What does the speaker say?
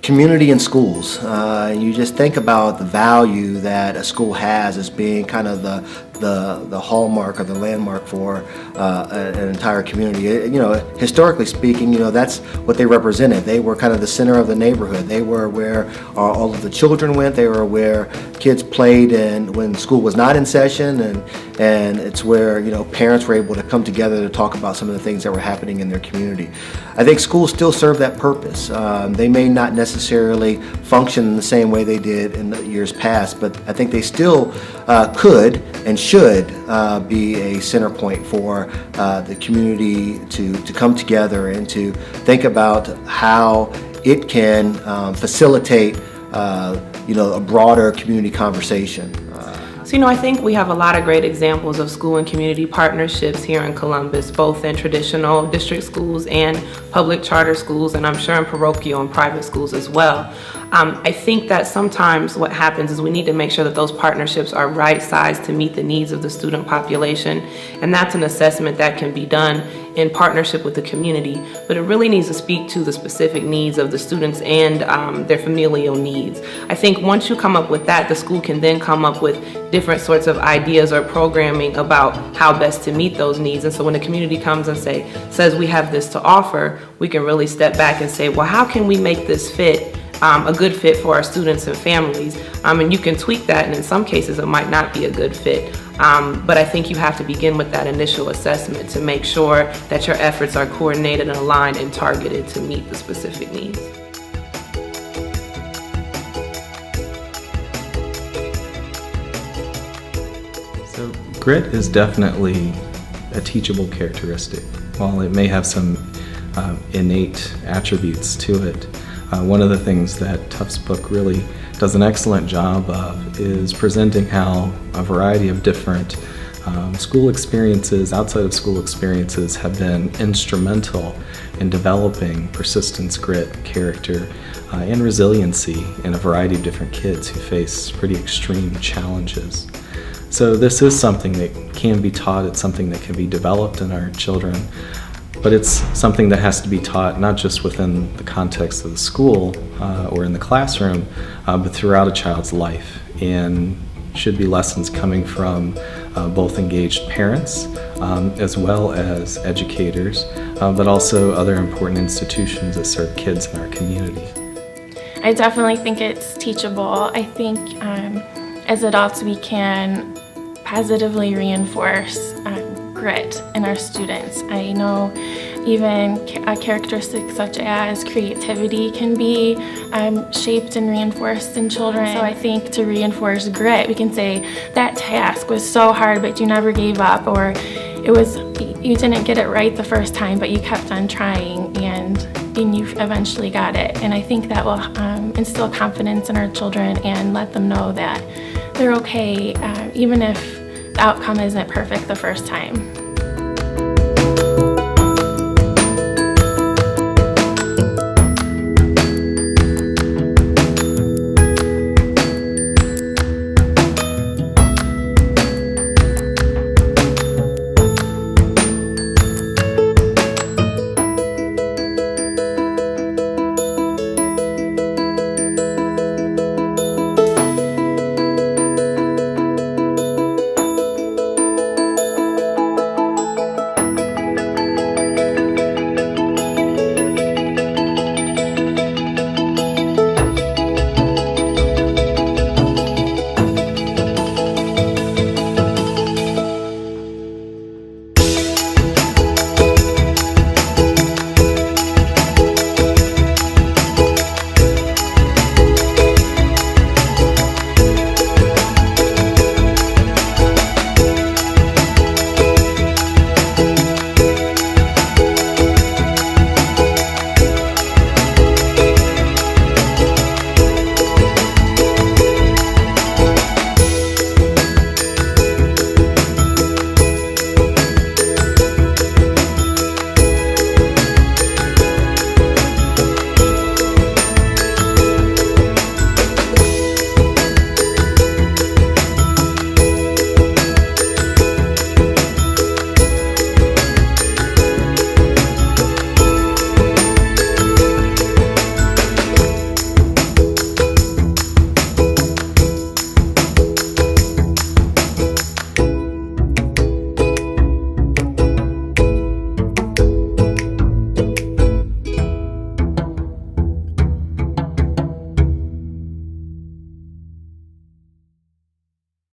community in schools. You just think about the value that a school has as being kind of the hallmark or the landmark for an entire community. Historically speaking, that's what they represented. They were kind of the center of the neighborhood. They were where all of the children went. They were where kids played and when school was not in session, and it's where parents were able to come together to talk about some of the things that were happening in their community. I think schools still serve that purpose. They may not necessarily function in the same way they did in the years past, but I think they still could and should be a center point for the community to come together and to think about how it can facilitate a broader community conversation. So, I think we have a lot of great examples of school and community partnerships here in Columbus, both in traditional district schools and public charter schools, and I'm sure in parochial and private schools as well. I think that sometimes what happens is we need to make sure that those partnerships are right-sized to meet the needs of the student population, and that's an assessment that can be done in partnership with the community, but it really needs to speak to the specific needs of the students and their familial needs. I think once you come up with that, the school can then come up with different sorts of ideas or programming about how best to meet those needs. And so when the community comes and says we have this to offer, we can really step back and say, well, how can we make this fit a good fit for our students and families? And you can tweak that, and in some cases it might not be a good fit. But I think you have to begin with that initial assessment to make sure that your efforts are coordinated and aligned and targeted to meet the specific needs. So grit is definitely a teachable characteristic. While it may have some innate attributes to it, one of the things that Tufts' book really does an excellent job of is presenting how a variety of different school experiences, outside of school experiences, have been instrumental in developing persistence, grit, character, and resiliency in a variety of different kids who face pretty extreme challenges. So this is something that can be taught, it's something that can be developed in our children, but it's something that has to be taught not just within the context of the school or in the classroom, but throughout a child's life, and should be lessons coming from both engaged parents as well as educators, but also other important institutions that serve kids in our community. I definitely think it's teachable. I think as adults we can positively reinforce grit in our students. I know even characteristics such as creativity can be shaped and reinforced in children. So I think to reinforce grit, we can say that task was so hard but you never gave up, or you didn't get it right the first time but you kept on trying and you eventually got it. And I think that will instill confidence in our children and let them know that they're okay even if the outcome isn't perfect the first time.